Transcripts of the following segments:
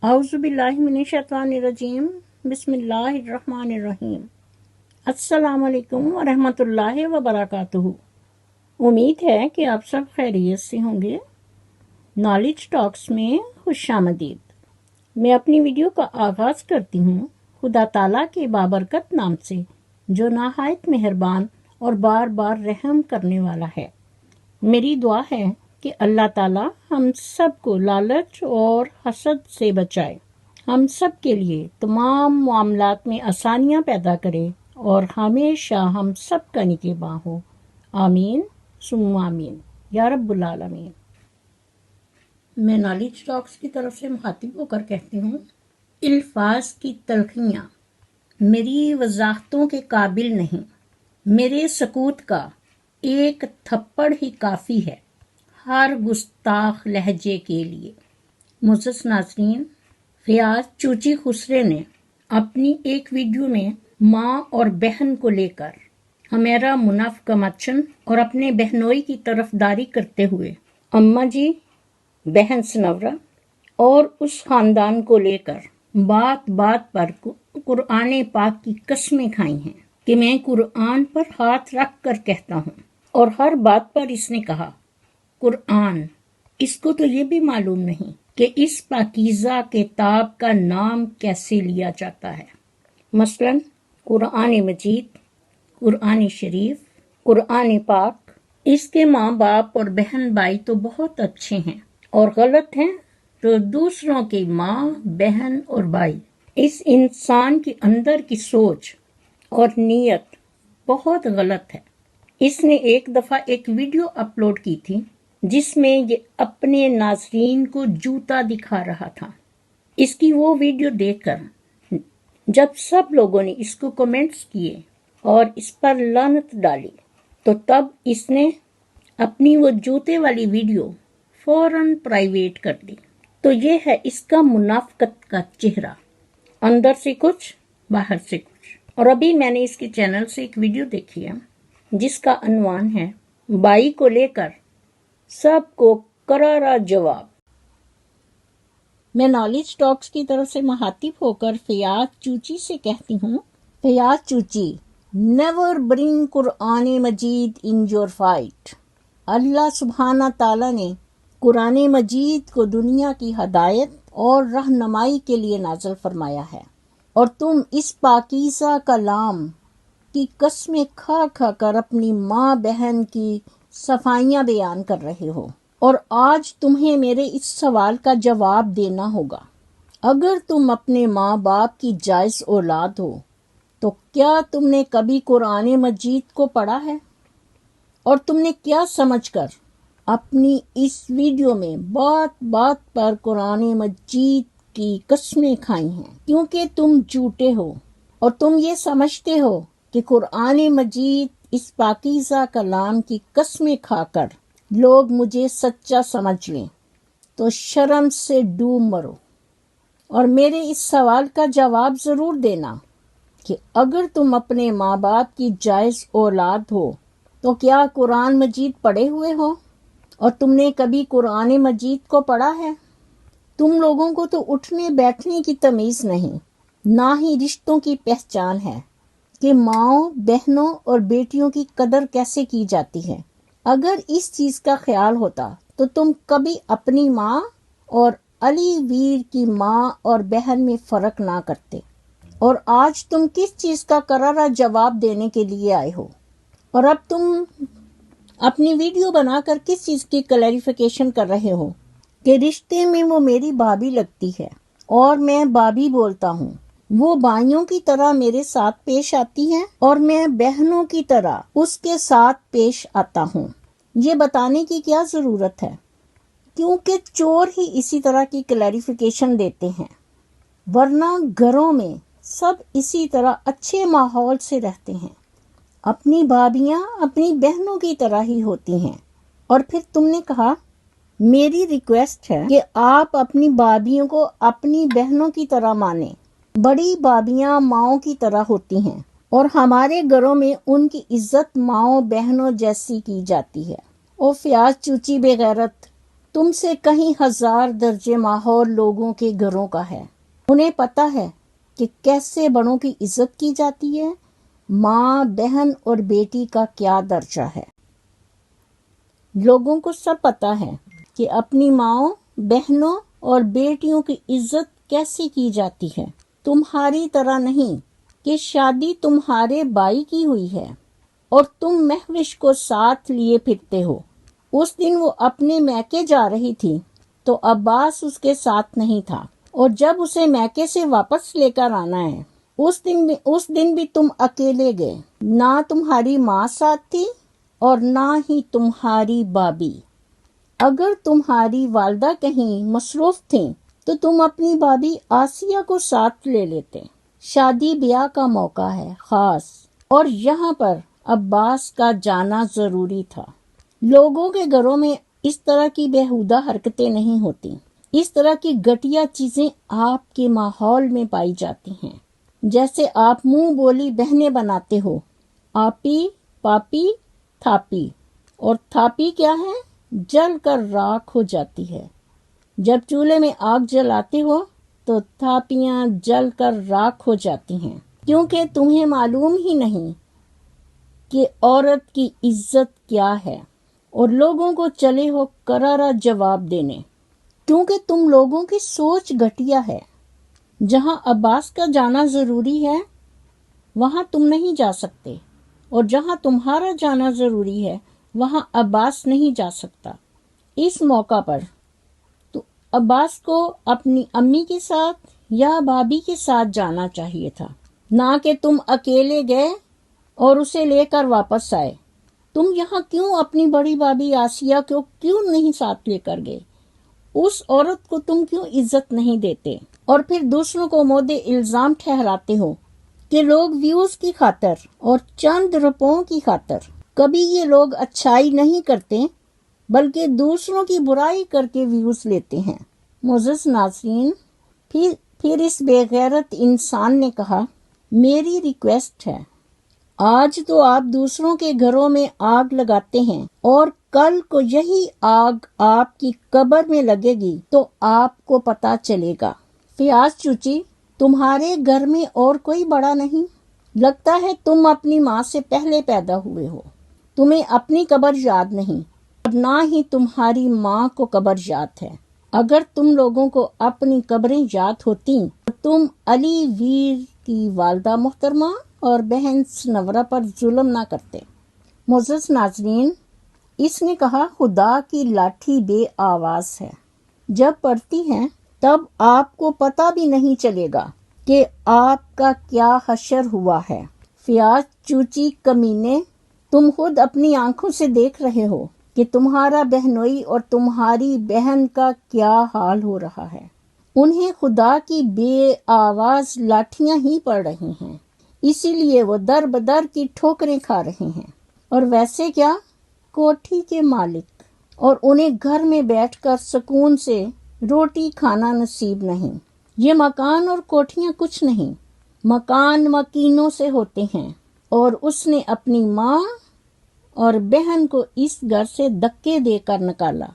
اعوذ باللہ من الشیطان الرجیم بسم اللہ الرحمن الرحیم السلام علیکم ورحمۃ اللہ وبرکاتہ۔ امید ہے کہ آپ سب خیریت سے ہوں گے۔ نالج ٹاکس میں خوش آمدید۔ میں اپنی ویڈیو کا آغاز کرتی ہوں خدا تعالیٰ کے بابرکت نام سے جو نہایت مہربان اور بار بار رحم کرنے والا ہے۔ میری دعا ہے کہ اللہ تعالیٰ ہم سب کو لالچ اور حسد سے بچائے، ہم سب کے لیے تمام معاملات میں آسانیاں پیدا کرے اور ہمیشہ ہم سب کا نگہباں ہو۔ آمین ثم آمین یا رب العالمین۔ میں نالج ٹاکس کی طرف سے مخاطب ہو کر کہتی ہوں، الفاظ کی تلخیاں میری وضاحتوں کے قابل نہیں، میرے سکوت کا ایک تھپڑ ہی کافی ہے ہر گستاخ لہجے کے لیے۔ معزز ناظرین، فیاض چوچی خسرے نے اپنی ایک ویڈیو میں ماں اور بہن کو لے کر ہمیرا منافقہ مچن اور اپنے بہنوئی کی طرفداری کرتے ہوئے اماں جی، بہن سنورا اور اس خاندان کو لے کر بات بات پر قرآن پاک کی قسمیں کھائی ہیں کہ میں قرآن پر ہاتھ رکھ کر کہتا ہوں، اور ہر بات پر اس نے کہا قرآن۔ اس کو تو یہ بھی معلوم نہیں کہ اس پاکیزہ کتاب کا نام کیسے لیا جاتا ہے، مثلا قرآن مجید، قرآن شریف، قرآن پاک۔ اس کے ماں باپ اور بہن بھائی تو بہت اچھے ہیں، اور غلط ہیں تو دوسروں کی ماں بہن اور بھائی۔ اس انسان کے اندر کی سوچ اور نیت بہت غلط ہے۔ اس نے ایک دفعہ ایک ویڈیو اپلوڈ کی تھی جس میں یہ اپنے ناظرین کو جوتا دکھا رہا تھا۔ اس کی وہ ویڈیو دیکھ کر جب سب لوگوں نے اس کو کمنٹس کیے اور اس پر لعنت ڈالی، تو تب اس نے اپنی وہ جوتے والی ویڈیو فوراً پرائیویٹ کر دی۔ تو یہ ہے اس کا منافقت کا چہرہ، اندر سے کچھ باہر سے کچھ۔ اور ابھی میں نے اس کے چینل سے ایک ویڈیو دیکھی ہے جس کا عنوان ہے بائی کو لے کر سب کو کرارا جواب۔ میں نالج ٹاکس کی طرف سے مخاطب ہو کر فیاض چوچی سے کہتی ہوں، فیاض چوچی، نیور برنگ قرآن مجید ان یور فائٹ۔ اللہ سبحانہ تعالیٰ نے قرآن مجید کو دنیا کی ہدایت اور رہنمائی کے لیے نازل فرمایا ہے، اور تم اس پاکیزہ کلام کی قسمیں کھا کھا کر اپنی ماں بہن کی صفائیاں بیان کر رہے ہو، اور آج تمہیں میرے اس سوال کا جواب دینا ہوگا۔ اگر تم اپنے ماں باپ کی جائز اولاد ہو تو کیا تم نے کبھی قرآن مجید کو پڑھا ہے؟ اور تم نے کیا سمجھ کر اپنی اس ویڈیو میں بات بات پر قرآن مجید کی قسمیں کھائی ہیں؟ کیونکہ تم جھوٹے ہو اور تم یہ سمجھتے ہو کہ قرآن مجید اس پاکیزہ کلام کی قسمیں کھا کر لوگ مجھے سچا سمجھ لیں، تو شرم سے ڈوب مرو، اور میرے اس سوال کا جواب ضرور دینا کہ اگر تم اپنے ماں باپ کی جائز اولاد ہو تو کیا قرآن مجید پڑھے ہوئے ہو، اور تم نے کبھی قرآن مجید کو پڑھا ہے؟ تم لوگوں کو تو اٹھنے بیٹھنے کی تمیز نہیں، نہ ہی رشتوں کی پہچان ہے کہ ماؤں، بہنوں اور بیٹیوں کی قدر کیسے کی جاتی ہے۔ اگر اس چیز کا خیال ہوتا تو تم کبھی اپنی ماں اور علی ویر کی ماں اور بہن میں فرق نہ کرتے، اور آج تم کس چیز کا کرارا جواب دینے کے لیے آئے ہو؟ اور اب تم اپنی ویڈیو بنا کر کس چیز کی کلیریفیکیشن کر رہے ہو کہ رشتے میں وہ میری بھابھی لگتی ہے اور میں بھابھی بولتا ہوں، وہ بھائیوں کی طرح میرے ساتھ پیش آتی ہیں اور میں بہنوں کی طرح اس کے ساتھ پیش آتا ہوں۔ یہ بتانے کی کیا ضرورت ہے؟ کیونکہ چور ہی اسی طرح کی کلیریفیکیشن دیتے ہیں، ورنہ گھروں میں سب اسی طرح اچھے ماحول سے رہتے ہیں۔ اپنی بھابیاں اپنی بہنوں کی طرح ہی ہوتی ہیں۔ اور پھر تم نے کہا میری ریکویسٹ ہے کہ آپ اپنی بھابیوں کو اپنی بہنوں کی طرح مانیں۔ بڑی بھابیاں ماؤں کی طرح ہوتی ہیں، اور ہمارے گھروں میں ان کی عزت ماؤں بہنوں جیسی کی جاتی ہے۔ او فیاض چوچی بے غیرت، تم سے کہیں ہزار درجے ماحول لوگوں کے گھروں کا ہے۔ انہیں پتہ ہے کہ کیسے بڑوں کی عزت کی جاتی ہے، ماں، بہن اور بیٹی کا کیا درجہ ہے۔ لوگوں کو سب پتہ ہے کہ اپنی ماؤں، بہنوں اور بیٹیوں کی عزت کیسے کی جاتی ہے۔ تمہاری طرح نہیں کہ شادی تمہارے بھائی کی ہوئی ہے اور تم مہوش کو ساتھ لیے پھرتے ہو۔ اس دن وہ اپنے میکے جا رہی تھی تو عباس اس کے ساتھ نہیں تھا، اور جب اسے میکے سے واپس لے کر آنا ہے اس دن بھی تم اکیلے گئے، نہ تمہاری ماں ساتھ تھی اور نہ ہی تمہاری بابی۔ اگر تمہاری والدہ کہیں مصروف تھیں تو تم اپنی بابی آسیہ کو ساتھ لے لیتے۔ شادی بیاہ کا موقع ہے خاص، اور یہاں پر عباس کا جانا ضروری تھا۔ لوگوں کے گھروں میں اس طرح کی بیہودہ حرکتیں نہیں ہوتی، اس طرح کی گھٹیا چیزیں آپ کے ماحول میں پائی جاتی ہیں۔ جیسے آپ منہ بولی بہنیں بناتے ہو، آپی، پاپی، تھاپی، اور تھاپی کیا ہے؟ جل کر راکھ ہو جاتی ہے۔ جب چولہے میں آگ جلاتے ہو تو تھاپیاں جل کر راکھ ہو جاتی ہیں، کیونکہ تمہیں معلوم ہی نہیں کہ عورت کی عزت کیا ہے، اور لوگوں کو چلے ہو کرارا جواب دینے، کیونکہ تم لوگوں کی سوچ گھٹیا ہے۔ جہاں عباس کا جانا ضروری ہے وہاں تم نہیں جا سکتے، اور جہاں تمہارا جانا ضروری ہے وہاں عباس نہیں جا سکتا۔ اس موقع پر تو عباس کو اپنی امی کے ساتھ یا بھابھی کے ساتھ جانا چاہیے تھا، نہ کہ تم اکیلے گئے اور اسے لے کر واپس آئے۔ تم یہاں کیوں اپنی بڑی بھابھی آسیہ کو کیوں نہیں ساتھ لے کر گئے؟ اس عورت کو تم کیوں عزت نہیں دیتے؟ اور پھر دوسروں کو مود الزام ٹھہراتے ہو کہ لوگ ویوز کی خاطر اور چند روپوں کی خاطر۔ کبھی یہ لوگ اچھائی نہیں کرتے بلکہ دوسروں کی برائی کر کے ویوز لیتے ہیں۔ معزز ناظرین، پھر اس بے غیرت انسان نے کہا، میری ریکویسٹ ہے، آج تو آپ دوسروں کے گھروں میں آگ لگاتے ہیں اور کل کو یہی آگ آپ کی قبر میں لگے گی تو آپ کو پتہ چلے گا۔ فیاض چوچی، تمہارے گھر میں اور کوئی بڑا نہیں؟ لگتا ہے تم اپنی ماں سے پہلے پیدا ہوئے ہو۔ تمہیں اپنی قبر یاد نہیں اور نہ ہی تمہاری ماں کو قبر یاد ہے۔ اگر تم لوگوں کو اپنی قبریں یاد ہوتی تو تم علی ویر کی والدہ محترمہ اور بہن سنورہ پر ظلم نہ کرتے۔ معزز ناظرین، اس نے کہا، خدا کی لاٹھی بے آواز ہے، جب پڑتی ہے تب آپ کو پتہ بھی نہیں چلے گا کہ آپ کا کیا حشر ہوا ہے۔ فیاض چوچی کمینے، تم خود اپنی آنکھوں سے دیکھ رہے ہو کہ تمہارا بہنوئی اور تمہاری بہن کا کیا حال ہو رہا ہے۔ انہیں خدا کی بے آواز لاٹھیاں ہی پڑ رہی ہیں، اسی لیے وہ در بدر کی ٹھوکریں کھا رہے ہیں۔ اور ویسے کیا کوٹھی کے مالک، اور انہیں گھر میں بیٹھ کر سکون سے روٹی کھانا نصیب نہیں۔ یہ مکان اور کوٹھیاں کچھ نہیں، مکان مکینوں سے ہوتے ہیں، اور اس نے اپنی ماں اور بہن کو اس گھر سے دھکے دے کر نکالا،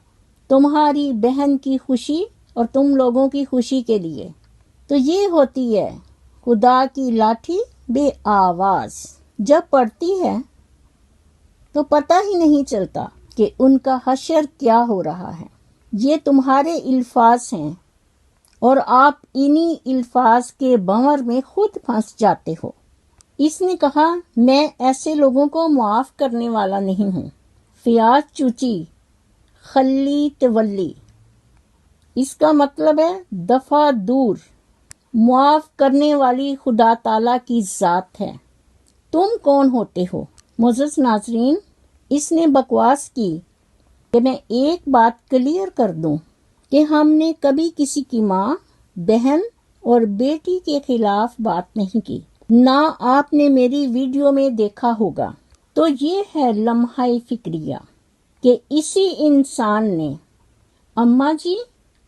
تمہاری بہن کی خوشی اور تم لوگوں کی خوشی کے لیے۔ تو یہ ہوتی ہے خدا کی لاٹھی بے آواز، جب پڑتی ہے تو پتہ ہی نہیں چلتا کہ ان کا حشر کیا ہو رہا ہے۔ یہ تمہارے الفاظ ہیں اور آپ انہی الفاظ کے بھنور میں خود پھنس جاتے ہو۔ اس نے کہا، میں ایسے لوگوں کو معاف کرنے والا نہیں ہوں۔ فیاض چوچی، خلی تولی، اس کا مطلب ہے دفع دور، معاف کرنے والی خدا تعالیٰ کی ذات ہے۔ تم کون ہوتے ہو؟ معزز ناظرین، اس نے بکواس کی کہ میں ایک بات کلیئر کر دوں کہ ہم نے کبھی کسی کی ماں، بہن اور بیٹی کے خلاف بات نہیں کی، نہ آپ نے میری ویڈیو میں دیکھا ہوگا۔ تو یہ ہے لمحہ فکریہ کہ اسی انسان نے اماں جی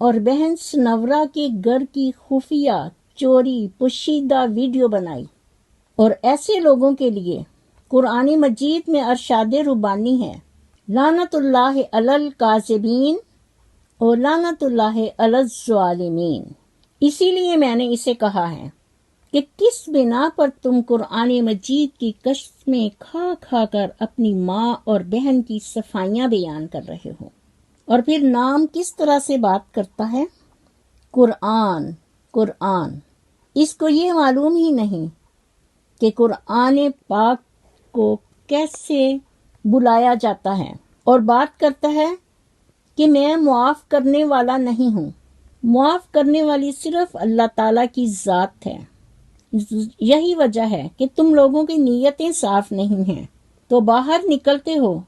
اور بہن سنورہ کے گھر کی خفیہ چوری پوشیدہ ویڈیو بنائی، اور ایسے لوگوں کے لیے قرآن مجید میں ارشاد ربانی ہے، لعنت اللہ علی الکاذبین اور لعنت اللہ علی الظالمین۔ اسی لیے میں نے اسے کہا ہے کہ کس بنا پر تم قرآن مجید کی قسمیں کھا کھا کر اپنی ماں اور بہن کی صفائیاں بیان کر رہے ہو، اور پھر نام کس طرح سے بات کرتا ہے؟ قرآن، قرآن۔ اس کو یہ معلوم ہی نہیں کہ قرآن پاک کو کیسے بلایا جاتا ہے، اور بات کرتا ہے کہ میں معاف کرنے والا نہیں ہوں۔ معاف کرنے والی صرف اللہ تعالیٰ کی ذات ہے۔ یہی وجہ ہے کہ تم لوگوں کی نیتیں صاف نہیں ہیں، تو باہر نکلتے ہو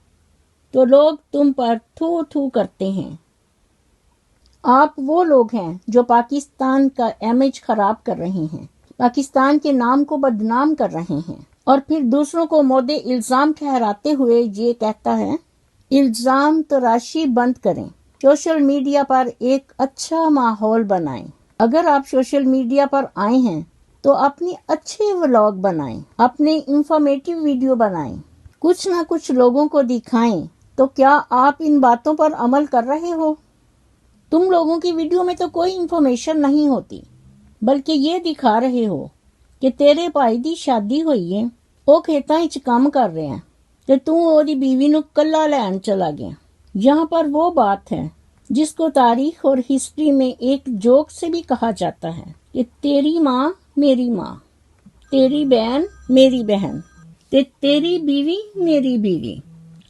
تو لوگ تم پر تھو تھو کرتے ہیں۔ آپ وہ لوگ ہیں جو پاکستان کا امیج خراب کر رہے ہیں، پاکستان کے نام کو بدنام کر رہے ہیں، اور پھر دوسروں کو مورد الزام ٹھہراتے ہوئے یہ کہتا ہے الزام تراشی بند کریں، سوشل میڈیا پر ایک اچھا ماحول بنائیں۔ اگر آپ سوشل میڈیا پر آئے ہیں تو اپنی اچھے ولاگ بنائیں، اپنے انفارمیٹیو ویڈیو بنائیں، کچھ نہ کچھ لوگوں کو دکھائیں۔ تو کیا آپ ان باتوں پر عمل کر رہے ہو؟ تم لوگوں کی ویڈیو میں تو کوئی انفارمیشن نہیں ہوتی، بلکہ یہ دکھا رہے ہو کہ تیرے بھائی دی شادی ہوئی ہے، وہ کھیتاں وچ کام کر رہے ہیں تے تو اودی بیوی نو کلا لین چلا گیا۔ یہاں پر وہ بات ہے جس کو تاریخ اور ہسٹری میں ایک جوک سے بھی کہا جاتا ہے کہ تیری ماں میری ماں، تیری بہن میری بہن، تیری بیوی میری بیوی۔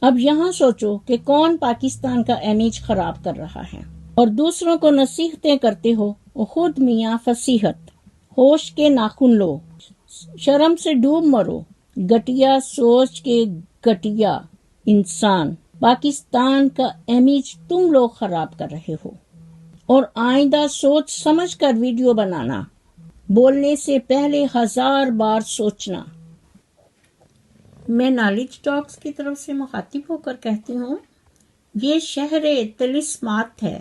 اب یہاں سوچو کہ کون پاکستان کا امیج خراب کر رہا ہے، اور دوسروں کو نصیحتیں کرتے ہو، خود میاں فصیحت، ہوش کے ناخن لو، شرم سے ڈوب مرو، گٹیا سوچ کے گٹیا انسان۔ پاکستان کا امیج تم لوگ خراب کر رہے ہو، اور آئندہ سوچ سمجھ کر ویڈیو بنانا، بولنے سے پہلے 1000 بار سوچنا۔ میں نالج ٹاکس کی طرف سے مخاطب ہو کر کہتی ہوں، یہ شہر طلسمات ہے،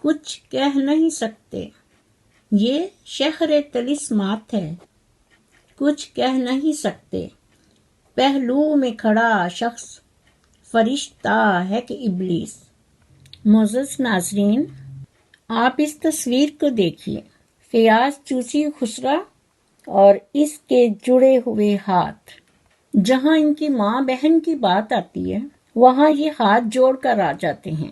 کچھ کہہ نہیں سکتے۔ یہ شہر طلسمات ہے، کچھ کہہ نہیں سکتے۔ پہلو میں کھڑا شخص فرشتہ ہے کہ ابلیس۔ معزز ناظرین، آپ اس تصویر کو دیکھیے، فیاض چوچی خسرا اور اس کے جڑے ہوئے ہاتھ۔ جہاں ان کی ماں بہن کی بات آتی ہے، وہاں یہ ہاتھ جوڑ کر آ جاتے ہیں،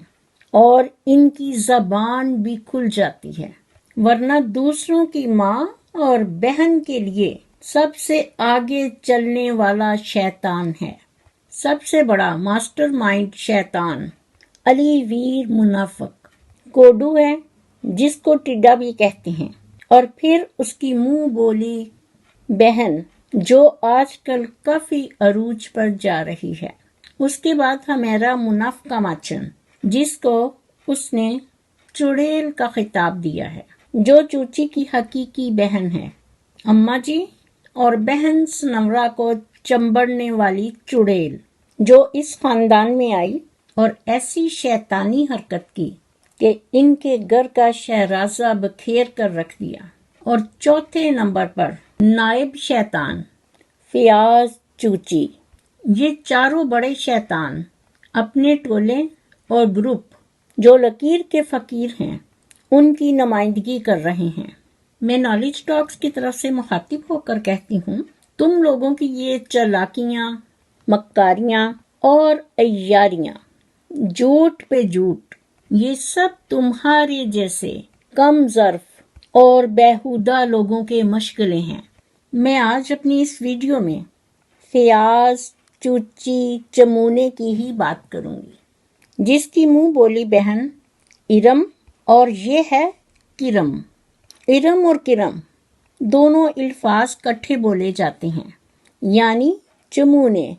اور ان کی زبان بھی کھل جاتی ہے، ورنہ دوسروں کی ماں اور بہن کے لیے سب سے آگے چلنے والا شیطان ہے، سب سے بڑا ماسٹر مائنڈ شیطان، علی ویر منافق، کوڈو ہے جس کو ٹڈا بھی کہتے ہیں، اور پھر اس کی منہ بولی بہن جو آج کل کافی عروج پر جا رہی ہے۔ اس کے بعد ہمیرا منافقہ ماچن، جس کو اس نے چڑیل کا خطاب دیا ہے، جو چوچی کی حقیقی بہن ہے، اماں جی، اور بہن سنورا کو چمبڑنے والی چڑیل، جو اس خاندان میں آئی اور ایسی شیطانی حرکت کی کہ ان کے گھر کا شہرازہ بکھیر کر رکھ دیا۔ اور چوتھے نمبر پر نائب شیطان فیاض چوچی۔ یہ چاروں بڑے شیطان اپنے ٹولے اور گروپ جو لکیر کے فقیر ہیں ان کی نمائندگی کر رہے ہیں۔ میں نالج ٹاکس کی طرف سے مخاطب ہو کر کہتی ہوں، تم لوگوں کی یہ چالاکیاں، مکاریاں اور عیاریاں، جھوٹ پہ جھوٹ، یہ سب تمہارے جیسے کم ظرف اور بیہودہ لوگوں کے مشغلے ہیں۔ میں آج اپنی اس ویڈیو میں فیاض چوچی چمونے کی ہی بات کروں گی، جس کی منہ بولی بہن ارم، اور یہ ہے کرم۔ ارم اور کرم دونوں الفاظ کٹھے بولے جاتے ہیں، یعنی چمونے،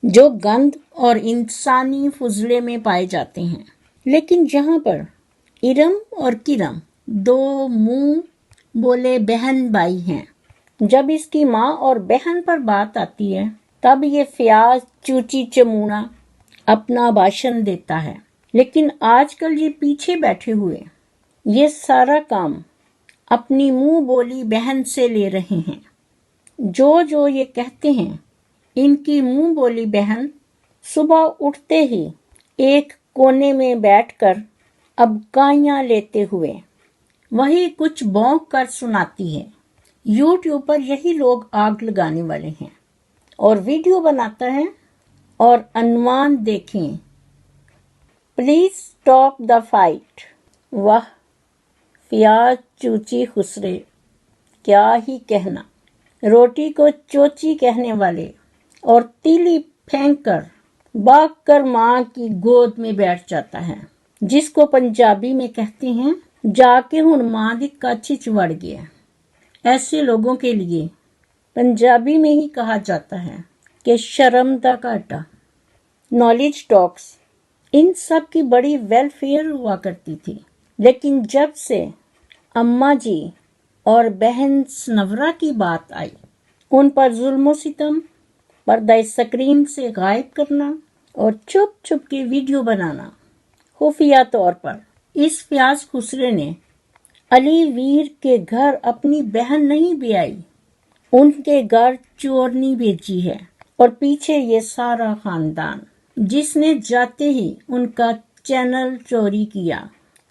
جو گند اور انسانی فضلے میں پائے جاتے ہیں۔ لیکن جہاں پر ارم اور کرم دو منہ بولے بہن بھائی ہیں، جب اس کی ماں اور بہن پر بات آتی ہے تب یہ فیاض چوچی چمونا اپنا بھاشن دیتا ہے۔ لیکن آج کل یہ پیچھے بیٹھے ہوئے یہ سارا کام اپنی منہ بولی بہن سے لے رہے ہیں۔ جو یہ کہتے ہیں، ان کی منہ بولی بہن صبح اٹھتے ہی ایک کونے میں بیٹھ کر اب گائیاں لیتے ہوئے وہی کچھ بونک کر سناتی ہے۔ یوٹیوب پر یہی لوگ آگ لگانے والے ہیں اور ویڈیو بناتا ہے، اور عنوان دیکھیں، پلیز اسٹاپ دا فائٹ۔ واہ، فیاض چوچی خسرے، کیا ہی کہنا۔ روٹی کو چوچی کہنے والے اور تیلی پھینک کر بھاگ کر ماں کی گود میں بیٹھ جاتا ہے، جس کو پنجابی میں کہتے ہیں جا کے ہن ماں دی کاچھی چوڑ گیا۔ ایسے لوگوں کے لیے پنجابی میں ہی کہا جاتا ہے کہ شرم دا گھاٹا۔ نالج ٹاکس ان سب کی بڑی ویلفیئر ہوا کرتی تھی، لیکن جب سے اماں جی اور بہن سنورا کی بات آئی، ان پر ظلم و ستم، پردہ اسکرین سے غائب کرنا اور چھپ چھپ کے ویڈیو بنانا، خفیہ طور پر اس فیاض خسرے نے علی ویر کے گھر اپنی بہن نہیں بیائی، ان کے گھر چورنی بھیجی ہے، اور پیچھے یہ سارا خاندان جس نے جاتے ہی ان کا چینل چوری کیا،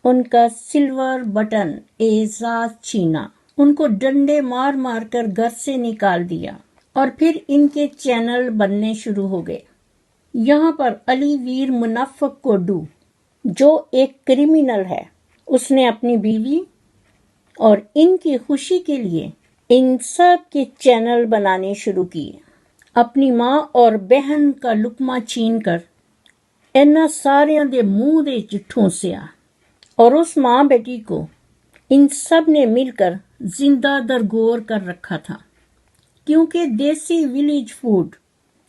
ان کا سلور بٹن اعزاز چھینا، ان کو ڈنڈے مار مار کر گھر سے نکال دیا، اور پھر ان کے چینل بننے شروع ہو گئے۔ یہاں پر علی ویر منافق کوڈو، جو ایک کریمنل ہے، اس نے اپنی بیوی اور ان کی خوشی کے لیے ان سب کے چینل بنانے شروع کیے، اپنی ماں اور بہن کا لقمہ چھین کر اینا ساریاں دے منہ دے ٹھونسیا، اور اس ماں بیٹی کو ان سب نے مل کر زندہ درگور کر رکھا تھا، کیونکہ دیسی ولیج فوڈ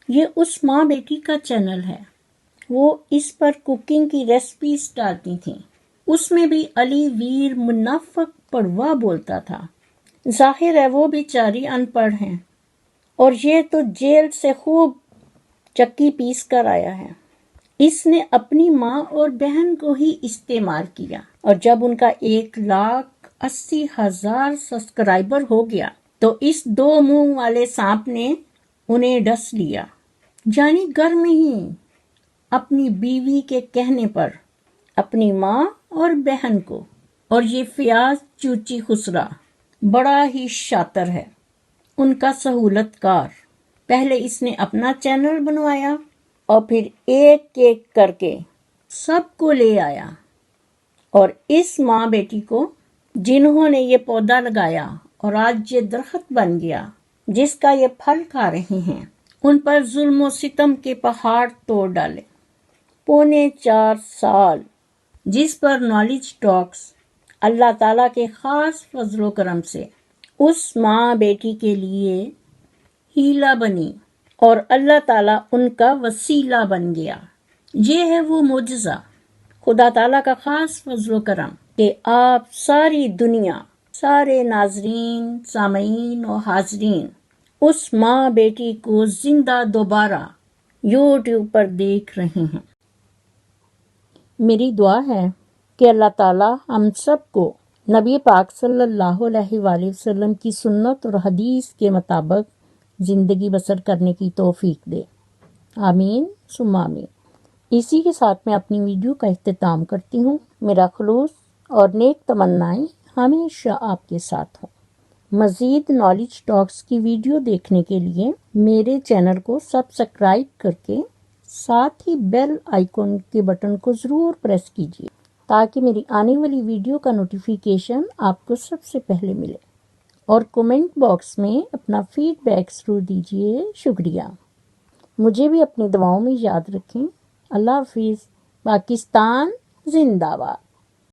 یہ اس ماں بیٹی کا چینل ہے۔ وہ اس پر کوکنگ کی ریسپیز ڈالتی تھیں، اس میں بھی علی ویر منافق پڑوا بولتا تھا۔ ظاہر ہے وہ بیچاری ان پڑھ ہیں، اور یہ تو جیل سے خوب چکی پیس کر آیا ہے۔ اس نے اپنی ماں اور بہن کو ہی استعمال کیا، اور جب ان کا 1,80,000 سبسکرائبر ہو گیا تو اس دو منہ والے سانپ نے انہیں ڈس لیا، یعنی گھر میں ہی اپنی بیوی کے کہنے پر اپنی ماں اور بہن کو۔ اور یہ فیاض چوچی خسرا بڑا ہی شاطر ہے، ان کا سہولت کار۔ پہلے اس نے اپنا چینل بنوایا اور پھر ایک ایک کر کے سب کو لے آیا، اور اس ماں بیٹی کو جنہوں نے یہ پودا لگایا اور آج یہ درخت بن گیا جس کا یہ پھل کھا رہے ہیں، ان پر ظلم و ستم کے پہاڑ توڑ ڈالے۔ 4.25 سال جس پر نالج ٹاکس اللہ تعالیٰ کے خاص فضل و کرم سے اس ماں بیٹی کے لیے ہیلہ بنی، اور اللہ تعالیٰ ان کا وسیلہ بن گیا۔ یہ ہے وہ معجزہ، خدا تعالیٰ کا خاص فضل و کرم کہ آپ ساری دنیا، سارے ناظرین، سامعین و حاضرین اس ماں بیٹی کو زندہ دوبارہ یوٹیوب پر دیکھ رہے ہیں۔ میری دعا ہے کہ اللہ تعالیٰ ہم سب کو نبی پاک صلی اللہ علیہ وآلہ وسلم کی سنت اور حدیث کے مطابق زندگی بسر کرنے کی توفیق دے، آمین ثم آمین۔ اسی کے ساتھ میں اپنی ویڈیو کا اختتام کرتی ہوں۔ میرا خلوص اور نیک تمنائیں ہمیشہ آپ کے ساتھ ہوں۔ مزید نالج ٹاکس کی ویڈیو دیکھنے کے لیے میرے چینل کو سبسکرائب کر کے ساتھ ہی بیل آئیکن کے بٹن کو ضرور پریس کیجیے، تاکہ میری آنے والی ویڈیو کا نوٹیفیکیشن آپ کو سب سے پہلے ملے، اور کومنٹ باکس میں اپنا فیڈ بیک ضرور دیجیے۔ شکریہ۔ مجھے بھی اپنی دعاؤں میں یاد رکھیں۔ اللہ حافظ۔ پاکستان زندہ باد۔